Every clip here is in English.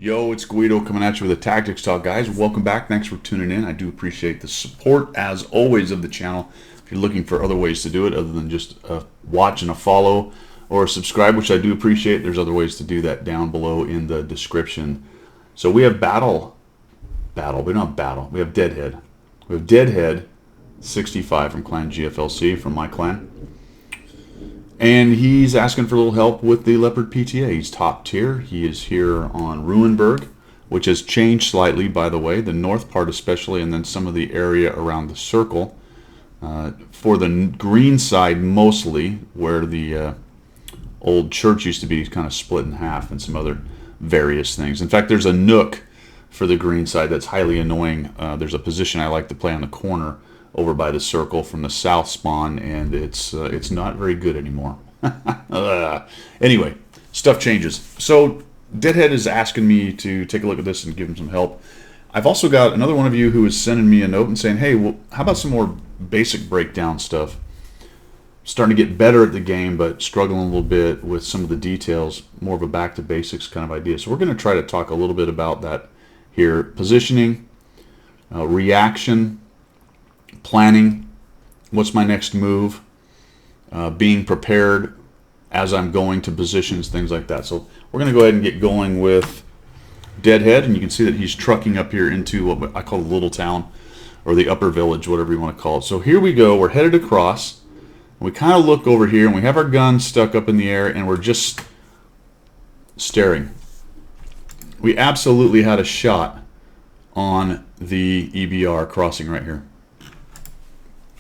Yo, it's Guido coming at you with a Tactics Talk, guys. Welcome back. Thanks for tuning in. I do appreciate the support, as always, of the channel. If you're looking for other ways to do it other than just a watch and a follow or a subscribe, which I do appreciate, there's other ways to do that down below in the description. So we have we don't have Battle. We have Deadhead. We have Deadhead 65 from Clan GFLC, from my clan. And he's asking for a little help with the Leopard PTA. He's top tier. He is here on Ruinberg, which has changed slightly, by the way, the north part especially, and then some of the area around the circle. For the green side mostly, where the old church used to be, kind of split in half, and some other various things. In fact, there's a nook for the green side that's highly annoying. There's a position I like to play on the corner over by the circle from the south spawn, and it's not very good anymore. Anyway, stuff changes. So Deadhead is asking me to take a look at this and give him some help. I've also got another one of you who is sending me a note and saying, hey, well, how about some more basic breakdown stuff? Starting to get better at the game, but struggling a little bit with some of the details, more of a back to basics kind of idea. So we're going to try to talk a little bit about that here. Positioning, reaction, planning, what's my next move, being prepared as I'm going to positions, things like that. So we're going to go ahead and get going with Deadhead, and you can see that he's trucking up here into what I call the little town, or the upper village, whatever you want to call it. So here we go, we're headed across, and we kind of look over here, and we have our gun stuck up in the air, and we're just staring. We absolutely had a shot on the EBR crossing right here.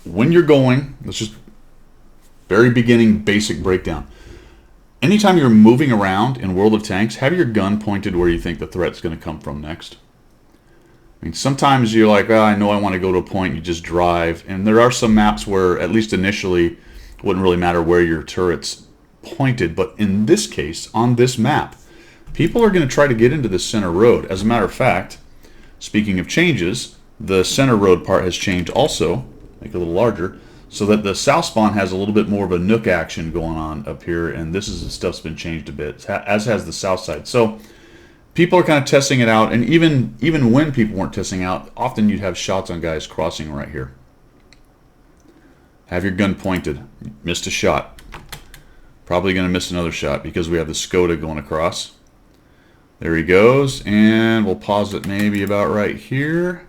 When you're going, let's just very beginning basic breakdown. Anytime you're moving around in World of Tanks, have your gun pointed where you think the threat's going to come from next. I mean, sometimes you're like, oh, I know I want to go to a point, you just drive. And there are some maps where, at least initially, it wouldn't really matter where your turret's pointed. But in this case, on this map, people are going to try to get into the center road. As a matter of fact, speaking of changes, the center road part has changed also. Make it a little larger, so that the south spawn has a little bit more of a nook action going on up here, and this is the stuff's been changed a bit, as has the south side. So people are kind of testing it out, and even when people weren't testing out, often you'd have shots on guys crossing right here. Have your gun pointed. Missed a shot. Probably going to miss another shot because we have the Skoda going across. There he goes, and we'll pause it maybe about right here.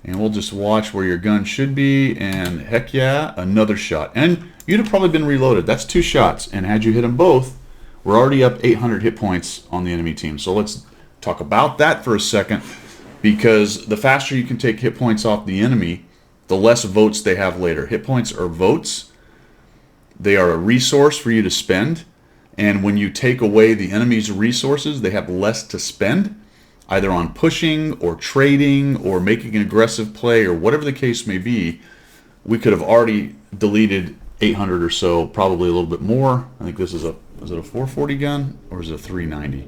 And we'll just watch where your gun should be, and heck yeah, another shot. And you'd have probably been reloaded. That's 2 shots, and had you hit them both, we're already up 800 hit points on the enemy team. So let's talk about that for a second, because the faster you can take hit points off the enemy, the less votes they have later. Hit points are votes. They are a resource for you to spend, and when you take away the enemy's resources, they have less to spend, either on pushing or trading or making an aggressive play or whatever the case may be. We could have already deleted 800 or so, probably a little bit more. I think this is it a 440 gun or is it a 390?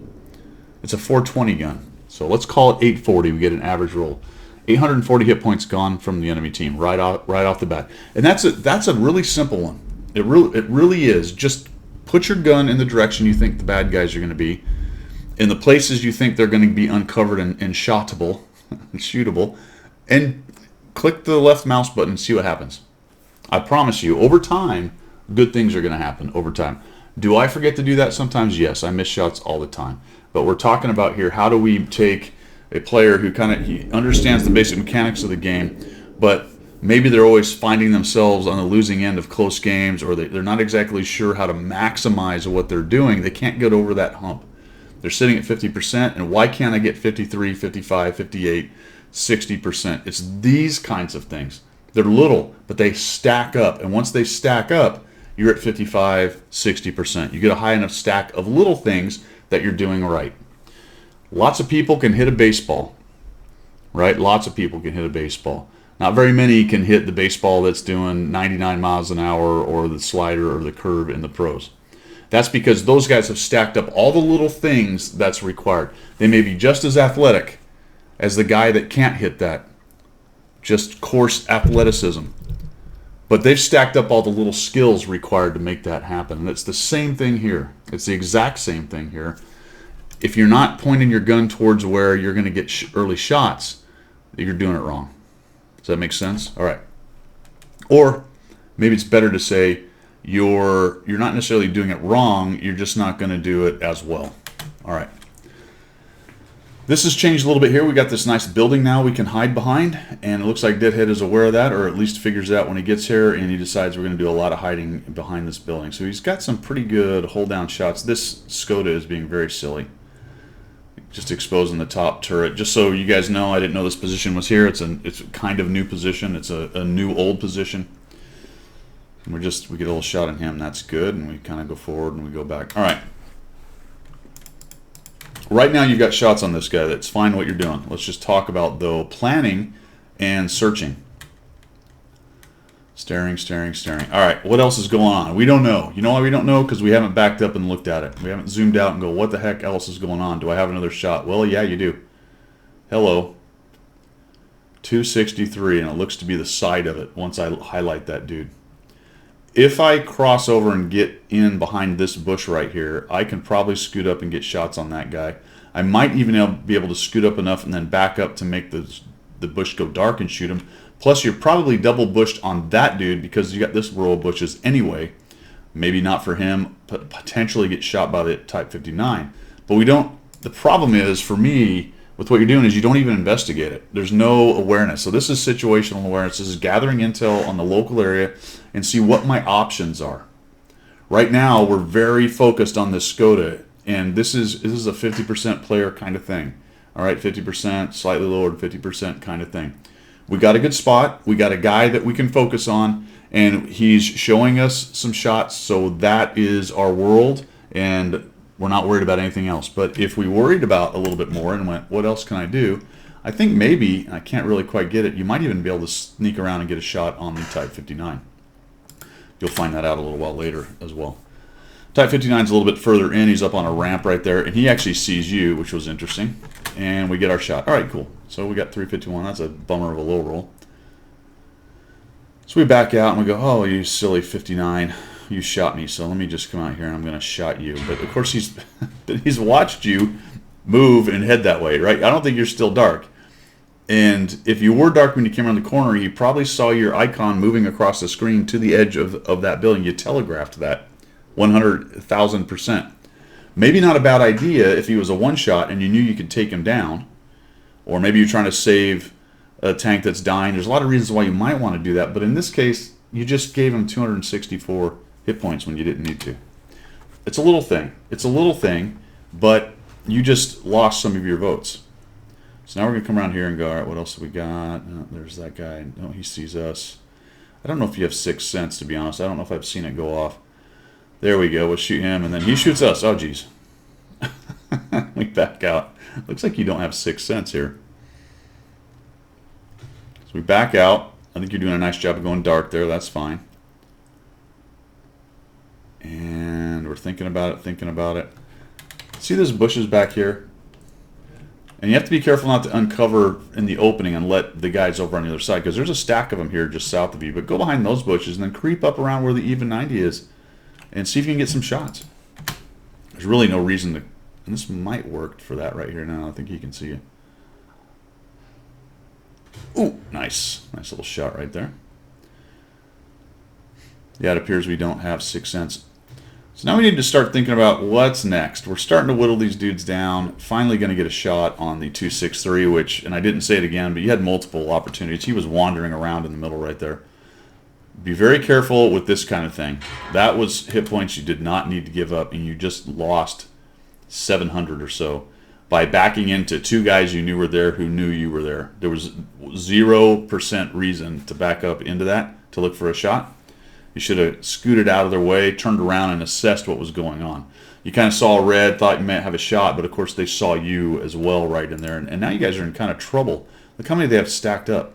It's a 420 gun. So let's call it 840. We get an average roll. 840 hit points gone from the enemy team right off the bat. And that's a really simple one. It really is. Just put your gun in the direction you think the bad guys are going to be, in the places you think they're going to be uncovered and shottable, and shootable, and click the left mouse button and see what happens. I promise you, over time, good things are going to happen over time. Do I forget to do that sometimes? Yes, I miss shots all the time. But we're talking about here, how do we take a player who he understands the basic mechanics of the game, but maybe they're always finding themselves on the losing end of close games, or they're not exactly sure how to maximize what they're doing. They can't get over that hump. They're sitting at 50%, and why can't I get 53, 55, 58, 60%? It's these kinds of things. They're little, but they stack up, and once they stack up, you're at 55, 60%. You get a high enough stack of little things that you're doing right. Lots of people can hit a baseball, right? Lots of people can hit a baseball. Not very many can hit the baseball that's doing 99 miles an hour or the slider or the curve in the pros. That's because those guys have stacked up all the little things that's required. They may be just as athletic as the guy that can't hit that, just coarse athleticism. But they've stacked up all the little skills required to make that happen. And it's the same thing here. It's the exact same thing here. if you're not pointing your gun towards where you're going to get early shots, you're doing it wrong. Does that make sense? All right. Or maybe it's better to say you're not necessarily doing it wrong, you're just not going to do it as well. All right. This has changed a little bit here. We got this nice building now we can hide behind, and it looks like Deadhead is aware of that, or at least figures it out when he gets here, and he decides we're going to do a lot of hiding behind this building. So he's got some pretty good hold-down shots. This Skoda is being very silly. Just exposing the top turret. Just so you guys know, I didn't know this position was here. It's a kind of new position. It's a new old position. And we get a little shot on him. That's good, and we kind of go forward and we go back. All right. Right now you've got shots on this guy. That's fine what you're doing. Let's just talk about, though, planning and searching. Staring, staring, staring. All right, what else is going on? We don't know. You know why we don't know? Because we haven't backed up and looked at it. We haven't zoomed out and go, what the heck else is going on? Do I have another shot? Well, yeah, you do. Hello. 263, and it looks to be the side of it once I highlight that dude. If I cross over and get in behind this bush right here, I can probably scoot up and get shots on that guy. I might even be able to scoot up enough and then back up to make the bush go dark and shoot him. Plus, you're probably double bushed on that dude because you got this row of bushes anyway. Maybe not for him, but potentially get shot by the Type 59. But we don't. The problem is, for me, with what you're doing is you don't even investigate it. There's no awareness. So this is situational awareness. This is gathering intel on the local area and see what my options are. Right now, we're very focused on this Skoda, and this is a 50% player kind of thing. All right, 50%, slightly lower than 50% kind of thing. We got a good spot. We got a guy that we can focus on, and he's showing us some shots, so that is our world, and we're not worried about anything else. But if we worried about a little bit more and went, what else can I do? I think maybe, I can't really quite get it, you might even be able to sneak around and get a shot on the Type 59. You'll find that out a little while later as well. Type 59 is a little bit further in. He's up on a ramp right there, and he actually sees you, which was interesting. And we get our shot. All right, cool. So we got 351. That's a bummer of a low roll. So we back out and we go, oh, you silly 59. You shot me, so let me just come out here and I'm going to shot you. But of course he's watched you move and head that way, right? I don't think you're still dark. And if you were dark when you came around the corner, he probably saw your icon moving across the screen to the edge of that building. You telegraphed that 100,000%. Maybe not a bad idea if he was a one-shot and you knew you could take him down. Or maybe you're trying to save a tank that's dying. There's a lot of reasons why you might want to do that. But in this case, you just gave him 264 hit points when you didn't need to. It's a little thing. It's a little thing, but you just lost some of your votes. So now we're going to come around here and go, all right, what else have we got? Oh, there's that guy. No, he sees us. I don't know if you have 6th sense, to be honest. I don't know if I've seen it go off. There we go. We'll shoot him, and then he shoots us. Oh, geez. We back out. Looks like you don't have 6th sense here. So we back out. I think you're doing a nice job of going dark there. That's fine. And we're thinking about it. See those bushes back here? And you have to be careful not to uncover in the opening and let the guys over on the other side, because there's a stack of them here just south of you. But go behind those bushes and then creep up around where the even 90 is and see if you can get some shots. There's really no reason to... And this might work for that right here now. I think he can see you. Ooh, nice. Nice little shot right there. Yeah, it appears we don't have 6th sense. So now we need to start thinking about what's next. We're starting to whittle these dudes down. Finally going to get a shot on the 263, which, and I didn't say it again, but you had multiple opportunities. He was wandering around in the middle right there. Be very careful with this kind of thing. That was hit points you did not need to give up, and you just lost 700 or so by backing into two guys you knew were there who knew you were there. There was 0% reason to back up into that to look for a shot. You should have scooted out of their way, turned around, and assessed what was going on. You kind of saw red, thought you might have a shot, but of course they saw you as well right in there. And now you guys are in kind of trouble. Look how many they have stacked up.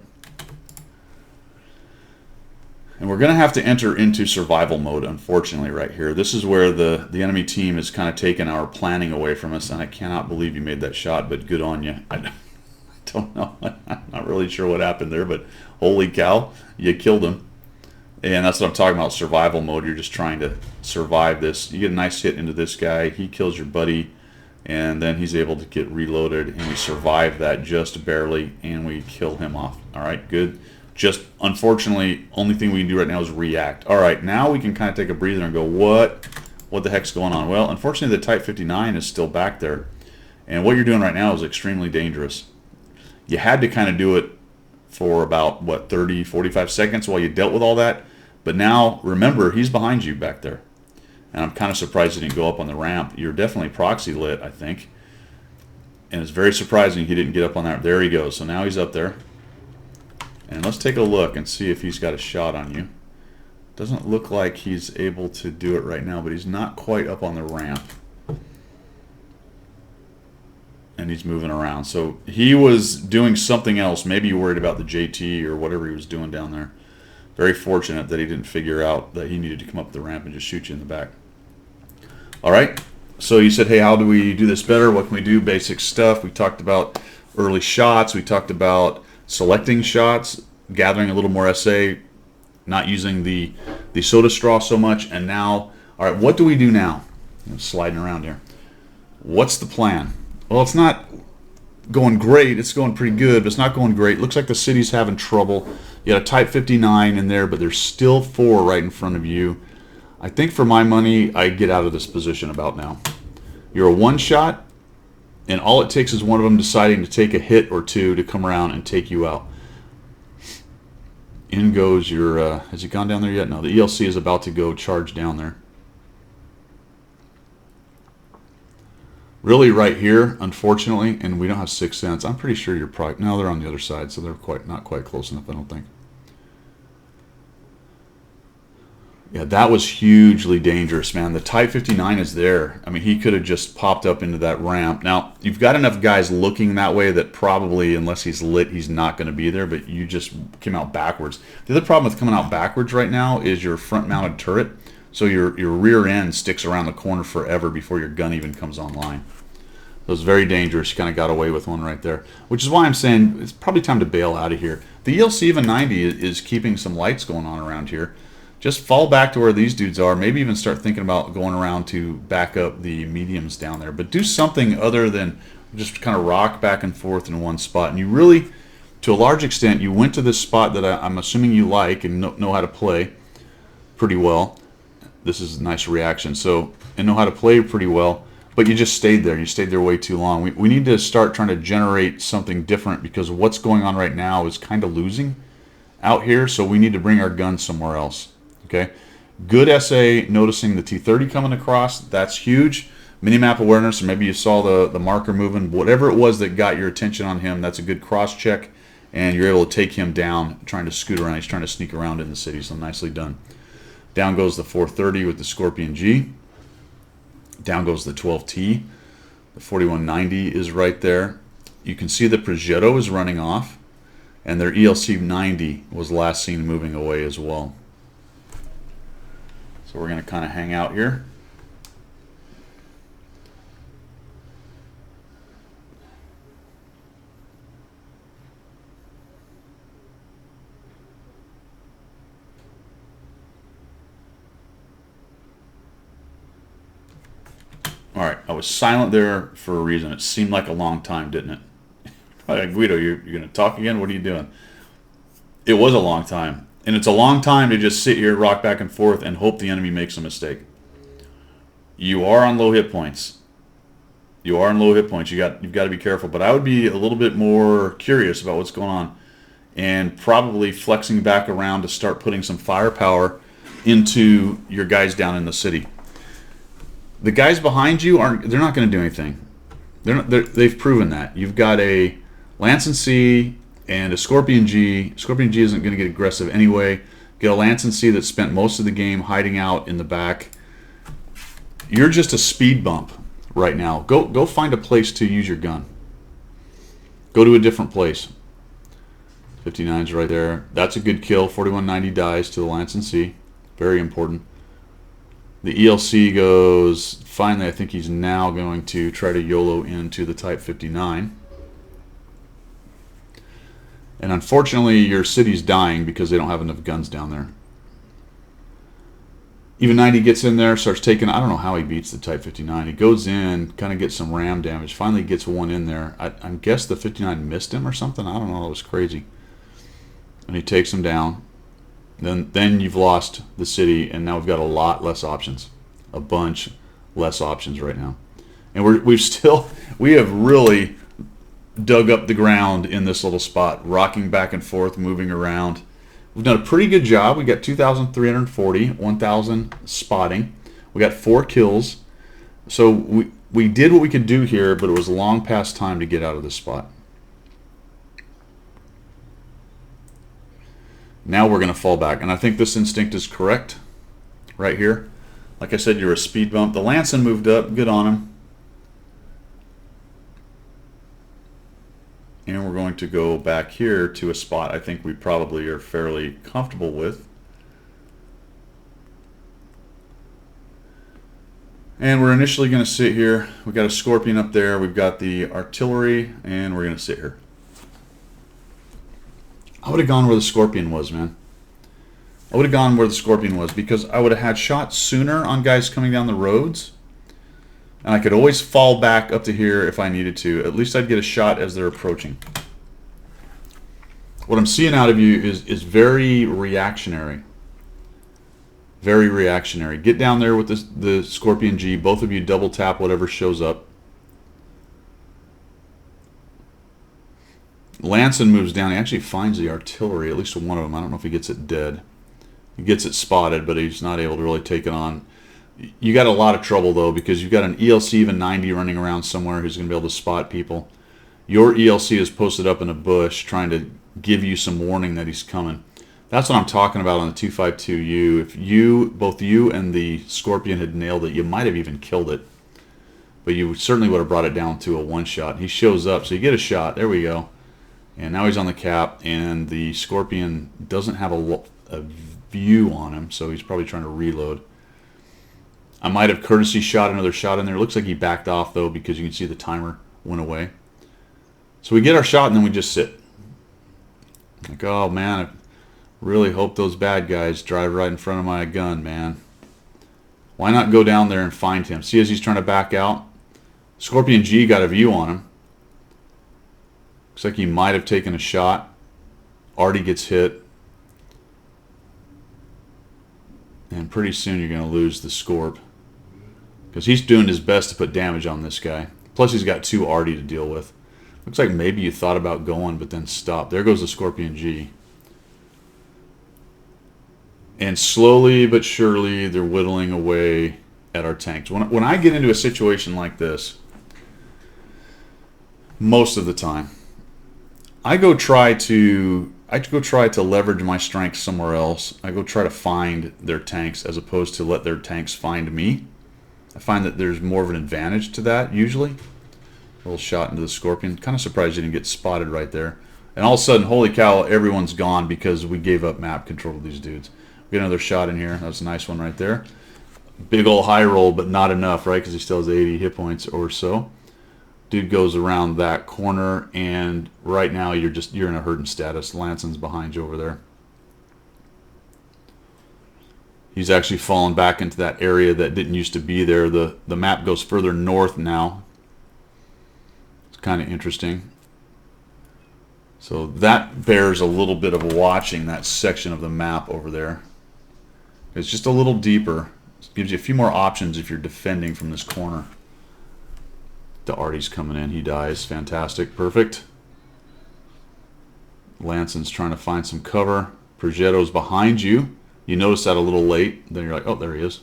And we're going to have to enter into survival mode, unfortunately, right here. This is where the enemy team has kind of taken our planning away from us, and I cannot believe you made that shot, but good on you. I don't know. I'm not really sure what happened there, but holy cow, you killed him. And that's what I'm talking about, survival mode. You're just trying to survive this. You get a nice hit into this guy. He kills your buddy. And then he's able to get reloaded, and we survive that just barely, and we kill him off. All right, good. Just unfortunately, only thing we can do right now is react. All right, now we can kind of take a breather and go, what the heck's going on? Well, unfortunately, the Type 59 is still back there, and what you're doing right now is extremely dangerous. You had to kind of do it for about, what, 30, 45 seconds while you dealt with all that, but now, remember, he's behind you back there. And I'm kind of surprised he didn't go up on the ramp. You're definitely proxy lit, I think. And it's very surprising he didn't get up on that. There he goes. So now he's up there. And let's take a look and see if he's got a shot on you. Doesn't look like he's able to do it right now, but he's not quite up on the ramp. And he's moving around. So he was doing something else. Maybe you're worried about the JT or whatever he was doing down there. Very fortunate that he didn't figure out that he needed to come up the ramp and just shoot you in the back. All right, so you said, hey, how do we do this better? What can we do? Basic stuff. We talked about early shots. We talked about selecting shots, gathering a little more SA, not using the soda straw so much. And now, all right, what do we do now? I'm sliding around here. What's the plan? Well, it's not going great. It's going pretty good, but it's not going great. Looks like the city's having trouble. You got a Type 59 in there, but there's still 4 right in front of you. I think for my money, I'd get out of this position about now. You're a one-shot, and all it takes is one of them deciding to take a hit or two to come around and take you out. In goes your... has he gone down there yet? No, the ELC is about to go charge down there. Really right here, unfortunately, and we don't have 6 cents. I'm pretty sure you're probably... No, they're on the other side, so they're not quite close enough, I don't think. Yeah, that was hugely dangerous, man. The Type 59 is there. I mean, he could have just popped up into that ramp. Now, you've got enough guys looking that way that probably, unless he's lit, he's not going to be there, but you just came out backwards. The other problem with coming out backwards right now is your front-mounted turret, so your rear end sticks around the corner forever before your gun even comes online. So it's very dangerous. You kind of got away with one right there, which is why I'm saying it's probably time to bail out of here. The ELC even 90 is keeping some lights going on around here. Just fall back to where these dudes are. Maybe even start thinking about going around to back up the mediums down there. But do something other than just kind of rock back and forth in one spot. And you really, to a large extent, you went to this spot that I'm assuming you like and know how to play pretty well. This is a nice reaction. So, and know how to play pretty well. But you just stayed there. You stayed there way too long. We need to start trying to generate something different because what's going on right now is kind of losing out here. So we need to bring our guns somewhere else. Okay, good SA noticing the T-30 coming across. That's huge. Minimap awareness, or maybe you saw the marker moving. Whatever it was that got your attention on him, that's a good cross check, and you're able to take him down, trying to scoot around. He's trying to sneak around in the city, so nicely done. Down goes the 430 with the Scorpion G. Down goes the 12T. The 4190 is right there. You can see the Progetto is running off, and their ELC 90 was last seen moving away as well. So we're going to kind of hang out here. All right, I was silent there for a reason. It seemed like a long time, didn't it? Like, Guido, you're going to talk again? What are you doing? It was a long time. And it's a long time to just sit here, rock back and forth, and hope the enemy makes a mistake. You are on low hit points. You are on low hit points. You've got to be careful. But I would be a little bit more curious about what's going on, and probably flexing back around to start putting some firepower into your guys down in the city. The guys behind you they're not going to do anything. They've proven that. You've got a Lance & C and a Scorpion G. Scorpion G isn't going to get aggressive anyway. Get a Lance & C that spent most of the game hiding out in the back. You're just a speed bump right now. Go find a place to use your gun. Go to a different place. 59's right there. That's a good kill. 4190 dies to the Lance & C. Very important. The ELC goes, finally, I think he's now going to try to YOLO into the Type 59. And unfortunately, your city's dying because they don't have enough guns down there. Even 90 gets in there, starts taking, I don't know how he beats the Type 59. He goes in, kind of gets some ram damage, finally gets one in there. I guess the 59 missed him or something. I don't know, it was crazy. And he takes him down. Then you've lost the city, and now we've got a lot less options. A bunch less options right now. And we have really dug up the ground in this little spot, rocking back and forth, moving around. We've done a pretty good job. We got 2,340, 1,000 spotting. We got 4 kills. So we did what we could do here, but it was long past time to get out of this spot. Now we're going to fall back, and I think this instinct is correct right here. Like I said, you're a speed bump. The Lanson moved up. Good on him. And we're going to go back here to a spot I think we probably are fairly comfortable with. And we're initially going to sit here. We've got a Scorpion up there. We've got the artillery, and we're going to sit here. I would have gone where the Scorpion was, man. I would have gone where the Scorpion was because I would have had shots sooner on guys coming down the roads. And I could always fall back up to here if I needed to. At least I'd get a shot as they're approaching. What I'm seeing out of you is very reactionary. Very reactionary. Get down there with the Scorpion G. Both of you double tap whatever shows up. Lanson moves down. He actually finds the artillery, at least one of them. I don't know if he gets it dead. He gets it spotted, but he's not able to really take it on. You got a lot of trouble, though, because you've got an ELC even 90 running around somewhere who's going to be able to spot people. Your ELC is posted up in a bush trying to give you some warning that he's coming. That's what I'm talking about on the 252U. If both you and the Scorpion had nailed it, you might have even killed it. But you certainly would have brought it down to a one-shot. He shows up, so you get a shot. There we go. And now he's on the cap, and the Scorpion doesn't have a view on him, so he's probably trying to reload. I might have courtesy shot another shot in there. It looks like he backed off, though, because you can see the timer went away. So we get our shot, and then we just sit. Like, oh, man, I really hope those bad guys drive right in front of my gun, man. Why not go down there and find him? See, as he's trying to back out, Scorpion G got a view on him. Looks like he might have taken a shot. Artie gets hit. And pretty soon you're going to lose the Scorp. Because he's doing his best to put damage on this guy. Plus he's got 2 Artie to deal with. Looks like maybe you thought about going, but then stopped. There goes the Scorpion G. And slowly but surely they're whittling away at our tanks. When I get into a situation like this, most of the time, I go try to leverage my strength somewhere else. I go try to find their tanks as opposed to let their tanks find me. I find that there's more of an advantage to that usually. A little shot into the Scorpion. Kind of surprised you didn't get spotted right there. And all of a sudden, holy cow, everyone's gone because we gave up map control to these dudes. We get another shot in here. That's a nice one right there. Big old high roll, but not enough, right? Because he still has 80 hit points or so. Dude goes around that corner, and right now you're in a hurting status. Lanson's behind you over there. He's actually fallen back into that area that didn't used to be there. The map goes further north now. It's kind of interesting. So that bears a little bit of watching, that section of the map over there. It's just a little deeper. It gives you a few more options if you're defending from this corner. The Artie's coming in. He dies. Fantastic. Perfect. Lanson's trying to find some cover. Progetto's behind you. You notice that a little late. Then you're like, oh, there he is.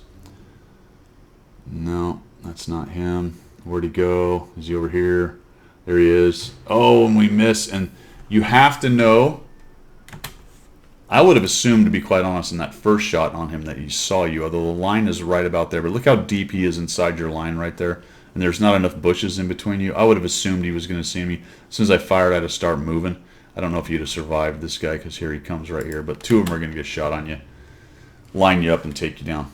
No, that's not him. Where'd he go? Is he over here? There he is. Oh, and we miss. And you have to know, I would have assumed, to be quite honest, in that first shot on him that he saw you, although the line is right about there. But look how deep he is inside your line right there. And there's not enough bushes in between you. I would have assumed he was going to see me. As soon as I fired, I had to start moving. I don't know if you'd have survived this guy, because here he comes right here. But 2 of them are going to get shot on you, line you up, and take you down.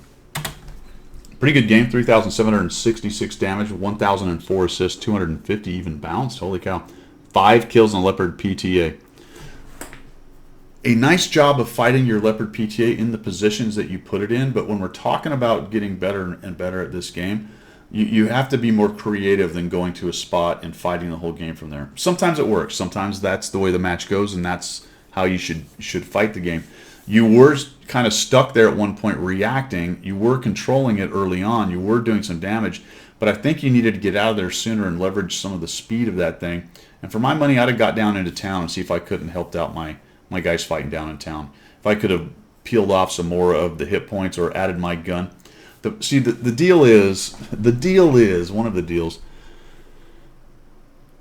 Pretty good game. 3,766 damage, 1,004 assists, 250 even bounced. Holy cow. 5 kills on Leopard PTA. a nice job of fighting your Leopard PTA in the positions that you put it in, but when we're talking about getting better and better at this game, you have to be more creative than going to a spot and fighting the whole game from there. Sometimes it works. Sometimes that's the way the match goes, and that's how you should fight the game. You were kind of stuck there at one point reacting. You were controlling it early on. You were doing some damage, but I think you needed to get out of there sooner and leverage some of the speed of that thing. And for my money, I'd have got down into town and see if I couldn't helped out my guys fighting down in town. If I could have peeled off some more of the hit points or added my gun. The deal is, one of the deals,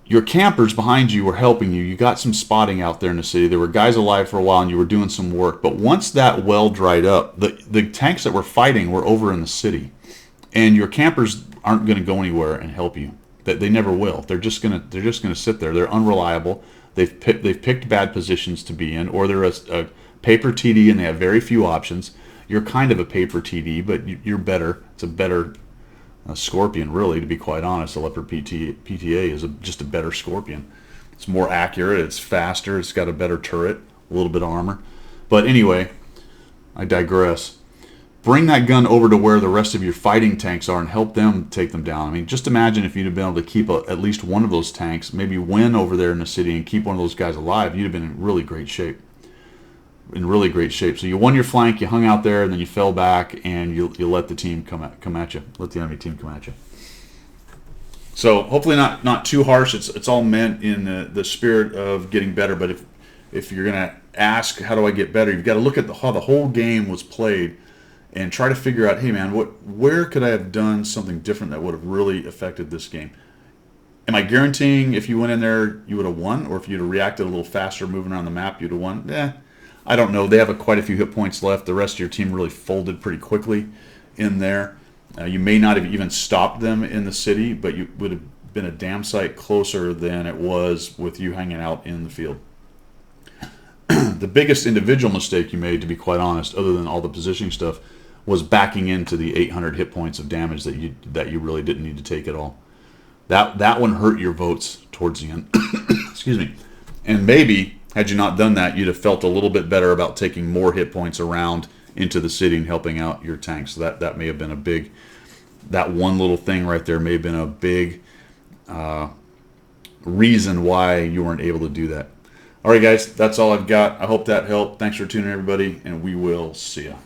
your campers behind you were helping you. You got some spotting out there in the city. There were guys alive for a while and you were doing some work. But once that well dried up, the tanks that were fighting were over in the city. And your campers aren't going to go anywhere and help you. They never will. They're just gonna sit there. They're unreliable. They've picked bad positions to be in, or they're a paper TD and they have very few options. You're kind of a paper TD, but you're better. It's a better Scorpion, really, to be quite honest. The Leopard PTA is just a better Scorpion. It's more accurate. It's faster. It's got a better turret, a little bit of armor. But anyway, I digress. Bring that gun over to where the rest of your fighting tanks are and help them take them down. I mean, just imagine if you'd have been able to keep at least one of those tanks, maybe win over there in the city and keep one of those guys alive, you'd have been in really great shape. In really great shape. So you won your flank, you hung out there, and then you fell back, and you let the team come at you. Let the enemy team come at you. So hopefully not too harsh. It's all meant in the spirit of getting better. But if you're gonna ask how do I get better, you've got to look at how the whole game was played and try to figure out, hey man, where could I have done something different that would have really affected this game? Am I guaranteeing if you went in there you would have won, or if you'd have reacted a little faster moving around the map you'd have won? I don't know. They have quite a few hit points left. The rest of your team really folded pretty quickly in there. You may not have even stopped them in the city, but you would have been a damn sight closer than it was with you hanging out in the field. The biggest individual mistake you made, to be quite honest, other than all the positioning stuff, was backing into the 800 hit points of damage that you really didn't need to take at all. That one hurt your votes towards the end. Excuse me. And maybe had you not done that, you'd have felt a little bit better about taking more hit points around into the city and helping out your tanks. So that may have been a big, that one little thing right there may have been a big reason why you weren't able to do that. All right, guys, that's all I've got. I hope that helped. Thanks for tuning in, everybody, and we will see you.